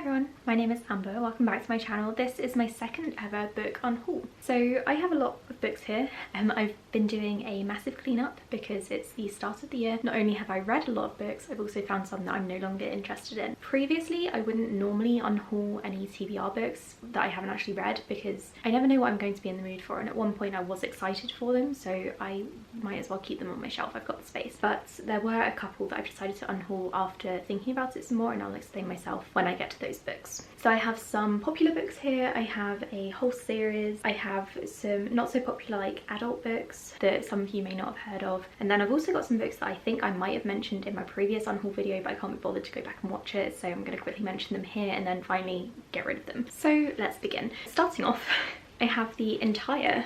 everyone, my name is Amber. Welcome back to my channel. This is my second ever book unhaul. So I have a lot of books here. I've been doing a massive cleanup because it's the start of the year. Not only have I read a lot of books, I've also found some that I'm no longer interested in. Previously, I wouldn't normally unhaul any TBR books that I haven't actually read because I never know what I'm going to be in the mood for, and at one point I was excited for them, so I might as well keep them on my shelf. I've got the space. But there were a couple that I've decided to unhaul after thinking about it some more, and I'll explain myself when I get to those books. So I have some popular books here, I have a whole series, I have some not so popular like adult books that some of you may not have heard of, and then I've also got some books that I think I might have mentioned in my previous unhaul video but I can't be bothered to go back and watch it, so I'm going to quickly mention them here and then finally get rid of them. So let's begin. Starting off, I have the entire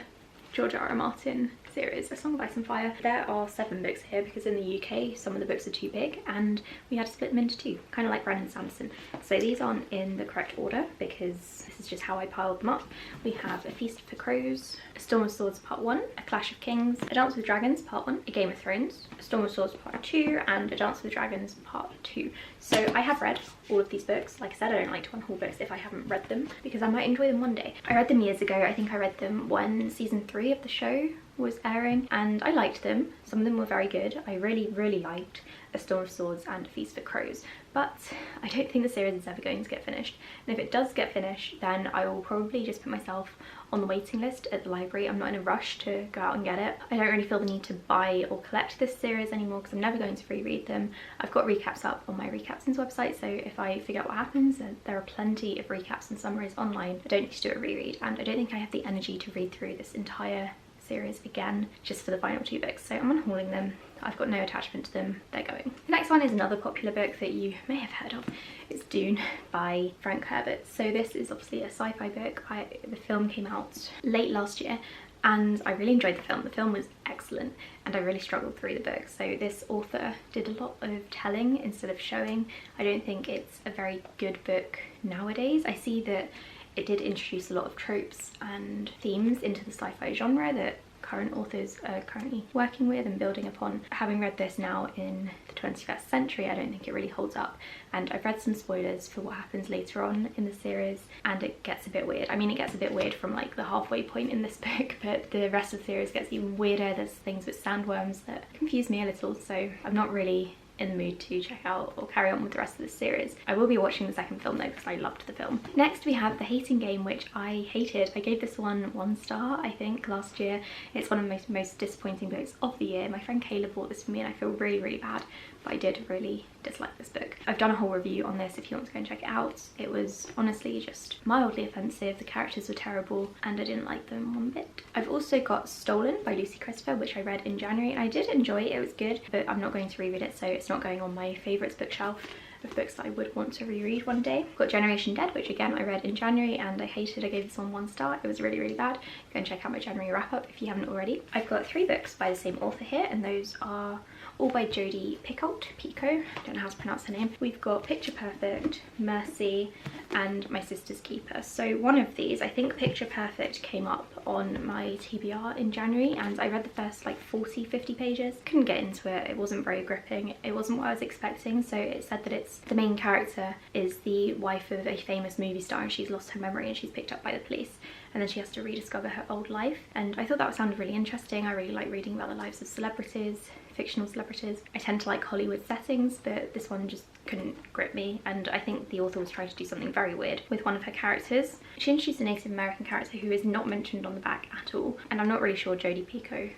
George R.R. Martin series, A Song of Ice and Fire. There are 7 books here because in the UK some of the books are too big and we had to split them into 2, kind of like Brandon Sanderson. So these aren't in the correct order because this is just how I piled them up. We have A Feast for Crows, A Storm of Swords Part 1, A Clash of Kings, A Dance with Dragons Part 1, A Game of Thrones, A Storm of Swords Part 2 and A Dance with Dragons Part 2. So I have read all of these books. Like I said, I don't like to unhaul books if I haven't read them because I might enjoy them one day. I read them years ago. I think I read them when season 3 of the show was airing and I liked them. Some of them were very good. I really liked A Storm of Swords and A Feast for Crows, but I don't think the series is ever going to get finished, and if it does get finished then I will probably just put myself on the waiting list at the library. I'm not in a rush to go out and get it. I don't really feel the need to buy or collect this series anymore because I'm never going to reread them. I've got recaps up on my Recapsins website, so if I forget what happens, there are plenty of recaps and summaries online. I don't need to do a reread, and I don't think I have the energy to read through this entire series again just for the final 2 books, so I'm unhauling them. I've got no attachment to them, they're going. The next one is another popular book that you may have heard of. It's Dune by Frank Herbert. So this is obviously a sci-fi book. The film came out late last year and I really enjoyed the film. The film was excellent and I really struggled through the book. So this author did a lot of telling instead of showing. I don't think it's a very good book nowadays. I see that it did introduce a lot of tropes and themes into the sci-fi genre that current authors are currently working with and building upon. Having read this now in the 21st century, I don't think it really holds up, and I've read some spoilers for what happens later on in the series and it gets a bit weird. I mean, it gets a bit weird from like the halfway point in this book, but the rest of the series gets even weirder. There's things with sandworms that confuse me a little, so I'm not really in the mood to check out or carry on with the rest of this series. I will be watching the second film though because I loved the film. Next we have The Hating Game, which I hated. I gave this one 1 star I think last year. It's one of the most disappointing books of the year. My friend Kayla bought this for me and I feel really bad, but I did really dislike this book. I've done a whole review on this if you want to go and check it out. It was honestly just mildly offensive, the characters were terrible and I didn't like them one bit. I've also got Stolen by Lucy Christopher, which I read in January and I did enjoy it. It was good, but I'm not going to reread it, so it's not going on my favourites bookshelf of books that I would want to reread one day. I've got Generation Dead, which again I read in January and I hated. I gave this one 1 star. It was really bad. Go and check out my January wrap up if you haven't already. I've got 3 books by the same author here and those are all by Pico, I don't know how to pronounce her name. We've got Picture Perfect, Mercy and My Sister's Keeper. So one of these, I think Picture Perfect came up on my TBR in January and I read the first like 40-50 pages. Couldn't get into it, it wasn't very gripping, it wasn't what I was expecting. So it said that the main character is the wife of a famous movie star and she's lost her memory and she's picked up by the police, and then she has to rediscover her old life, and I thought that sounded really interesting. I really like reading about the lives of celebrities, fictional celebrities. I tend to like Hollywood settings, but this one just couldn't grip me, and I think the author was trying to do something very weird with one of her characters. She introduced a Native American character who is not mentioned on the back at all, and I'm not really sure Pico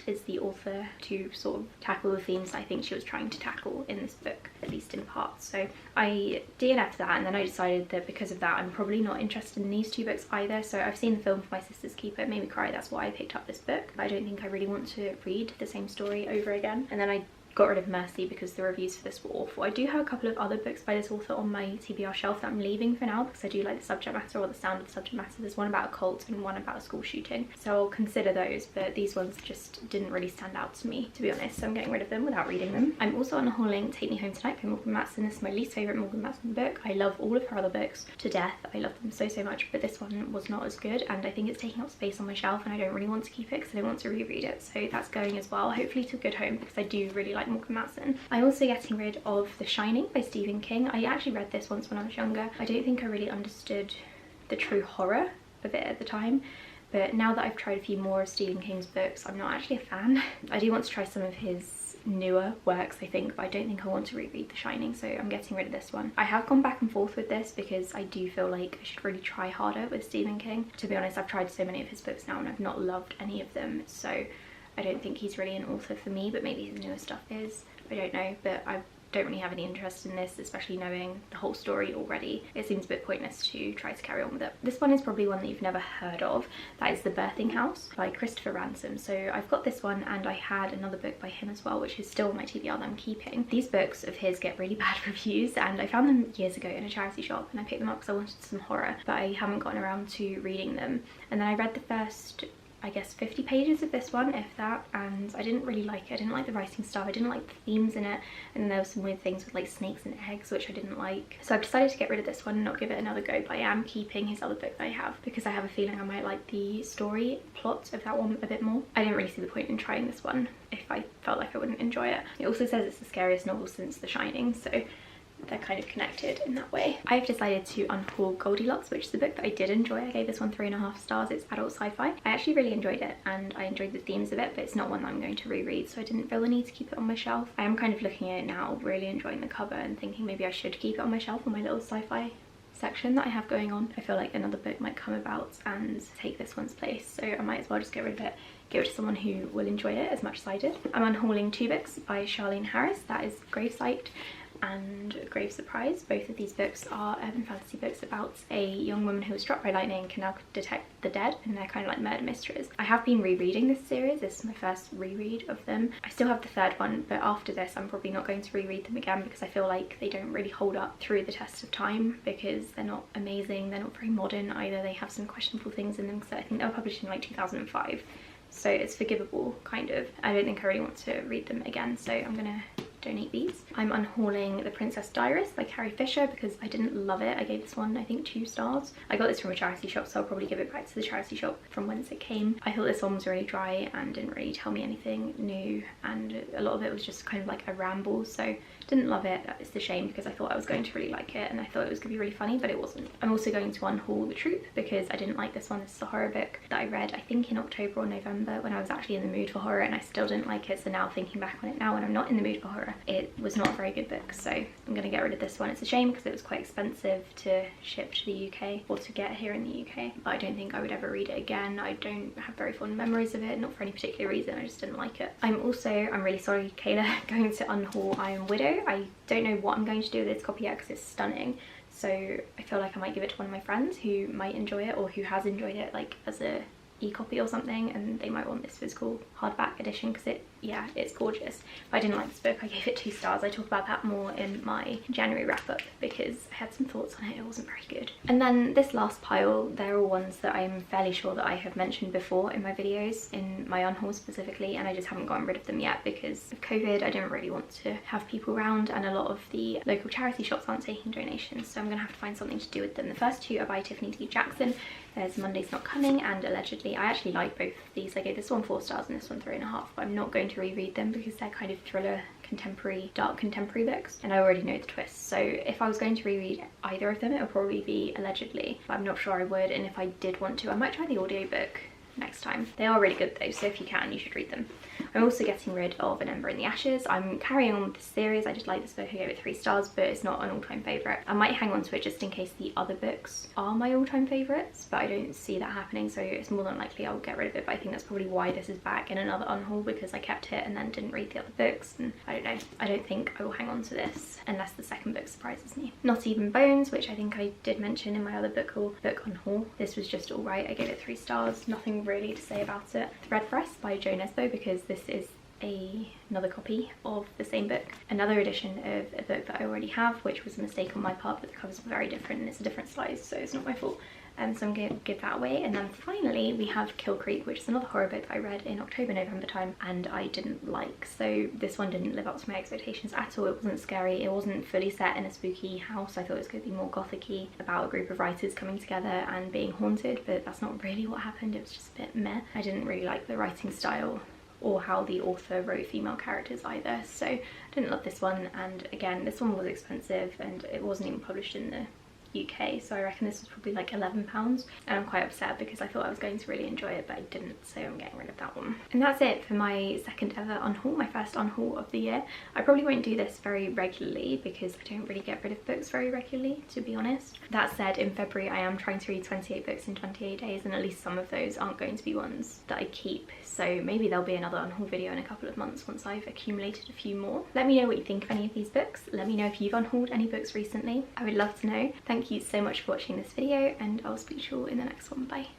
is the author to sort of tackle the themes I think she was trying to tackle in this book, at least in part. So I DNF'd that, and then I decided that because of that I'm probably not interested in these 2 books either. So I've seen the film for My Sister's Keeper, it made me cry, that's why I picked up this book. I don't think I really want to read the same story over again. And then I got rid of Mercy because the reviews for this were awful. I do have a couple of other books by this author on my TBR shelf that I'm leaving for now because I do like the subject matter or the sound of the subject matter. There's one about a cult and one about a school shooting, so I'll consider those, but these ones just didn't really stand out to me, to be honest, so I'm getting rid of them without reading them. I'm also unhauling Take Me Home Tonight by Morgan Matson. This is my least favourite Morgan Matson book. I love all of her other books to death. I love them so much, but this one was not as good and I think it's taking up space on my shelf and I don't really want to keep it because I don't want to reread it, so that's going as well, hopefully to a good home because I do really like like Morgan Matson. I'm also getting rid of The Shining by Stephen King. I actually read this once when I was younger. I don't think I really understood the true horror of it at the time, but now that I've tried a few more of Stephen King's books, I'm not actually a fan. I do want to try some of his newer works, I think, but I don't think I want to reread The Shining, so I'm getting rid of this one. I have gone back and forth with this because I do feel like I should really try harder with Stephen King. To be honest, I've tried so many of his books now and I've not loved any of them, so I don't think he's really an author for me, but maybe his newer stuff is. I don't know, but I don't really have any interest in this, especially knowing the whole story already. It seems a bit pointless to try to carry on with it. This one is probably one that you've never heard of. That is The Birthing House by Christopher Ransom. So I've got this one, and I had another book by him as well, which is still on my TBR that I'm keeping. These books of his get really bad reviews, and I found them years ago in a charity shop and I picked them up because I wanted some horror, but I haven't gotten around to reading them. And then I read the first, I guess, 50 pages of this one, if that, and I didn't really like it. I didn't like the writing style, I didn't like the themes in it, and then there were some weird things with like snakes and eggs which I didn't like. So I've decided to get rid of this one and not give it another go, but I am keeping his other book that I have because I have a feeling I might like the story plot of that one a bit more. I didn't really see the point in trying this one if I felt like I wouldn't enjoy it. It also says it's the scariest novel since The Shining, so they're kind of connected in that way. I've decided to unhaul Goldilocks, which is a book that I did enjoy. I gave this one 3.5 stars. It's adult sci-fi. I actually really enjoyed it and I enjoyed the themes of it, but it's not one that I'm going to reread, so I didn't feel the need to keep it on my shelf. I am kind of looking at it now, really enjoying the cover and thinking maybe I should keep it on my shelf on my little sci-fi section that I have going on. I feel like another book might come about and take this one's place, so I might as well just get rid of it, give it to someone who will enjoy it as much as I did. I'm unhauling 2 books by Charlene Harris. That is Gravesite and Grave Surprise. Both of these books are urban fantasy books about a young woman who was struck by lightning and can now detect the dead, and they're kind of like murder mysteries. I have been rereading this series. This is my first reread of them. I still have the 3rd one, but after this I'm probably not going to reread them again because I feel like they don't really hold up through the test of time because they're not amazing, they're not very modern either. They have some questionable things in them because I think they were published in like 2005, so it's forgivable kind of. I don't think I really want to read them again, so I'm gonna donate these. I'm unhauling The Princess Diarist by Carrie Fisher because I didn't love it. I gave this one, I think, 2 stars. I got this from a charity shop, so I'll probably give it back to the charity shop from whence it came. I thought this one was really dry and didn't really tell me anything new, and a lot of it was just kind of like a ramble, so didn't love it. It's a shame because I thought I was going to really like it and I thought it was going to be really funny, but it wasn't. I'm also going to unhaul The Truth because I didn't like this one. This is a horror book that I read, I think, in October or November when I was actually in the mood for horror, and I still didn't like it. So now thinking back on it now when I'm not in the mood for horror, it was not a very good book, so I'm going to get rid of this one. It's a shame because it was quite expensive to ship to the UK or to get here in the UK, but I don't think I would ever read it again. I don't have very fond memories of it, not for any particular reason, I just didn't like it. I'm really sorry, Kayla, going to unhaul I Am Widow. I don't know what I'm going to do with this copy yet because it's stunning, so I feel like I might give it to one of my friends who might enjoy it or who has enjoyed it like as a e-copy or something, and they might want this physical hardback edition because it's gorgeous. But I didn't like this book. I gave it 2 stars. I talk about that more in my January wrap-up because I had some thoughts on it. It wasn't very good. And then this last pile, they're all ones that I'm fairly sure that I have mentioned before in my videos, in my unhaul specifically, and I just haven't gotten rid of them yet because of COVID. I didn't really want to have people around, and a lot of the local charity shops aren't taking donations, so I'm gonna have to find something to do with them. The first 2 are by Tiffany D. Jackson. There's Monday's Not Coming and Allegedly. I actually like both of these. I gave this one 4 stars and this one 3.5, but I'm not going to reread them because they're kind of thriller, contemporary, dark contemporary books, and I already know the twists. So if I was going to reread either of them, it would probably be Allegedly, but I'm not sure I would, and if I did want to, I might try the audiobook next time. They are really good though, so if you can, you should read them. I'm also getting rid of An Ember in the Ashes. I'm carrying on with this series. I just like this book. I gave it 3 stars, but it's not an all-time favourite. I might hang on to it just in case the other books are my all-time favourites, but I don't see that happening, so it's more than likely I'll get rid of it. But I think that's probably why this is back in another unhaul, because I kept it and then didn't read the other books, and I don't know. I don't think I will hang on to this unless the second book surprises me. Not Even Bones, which I think I did mention in my other book unhaul. This was just alright. I gave it 3 stars. Nothing really to say about it. Thread Press by Jo Nesbo, because this is another copy of the same book, another edition of a book that I already have, which was a mistake on my part, but the covers were very different and it's a different size, so it's not my fault. So I'm going to give that away. And then finally we have Kill Creek, which is another horror book that I read in October, November time, and I didn't like. So this one didn't live up to my expectations at all. It wasn't scary, it wasn't fully set in a spooky house. I thought it was going to be more gothic-y, about a group of writers coming together and being haunted, but that's not really what happened. It was just a bit meh. I didn't really like the writing style or how the author wrote female characters either. So I didn't love this one, and again this one was expensive and it wasn't even published in the UK, so I reckon this was probably like £11, and I'm quite upset because I thought I was going to really enjoy it but I didn't, so I'm getting rid of that one. And that's it for my second ever unhaul, my first unhaul of the year. I probably won't do this very regularly because I don't really get rid of books very regularly, to be honest. That said, in February I am trying to read 28 books in 28 days, and at least some of those aren't going to be ones that I keep, so maybe there'll be another unhaul video in a couple of months once I've accumulated a few more. Let me know what you think of any of these books. Let me know if you've unhauled any books recently. I would love to know. Thank you so much for watching this video, and I'll speak to you all in the next one. Bye.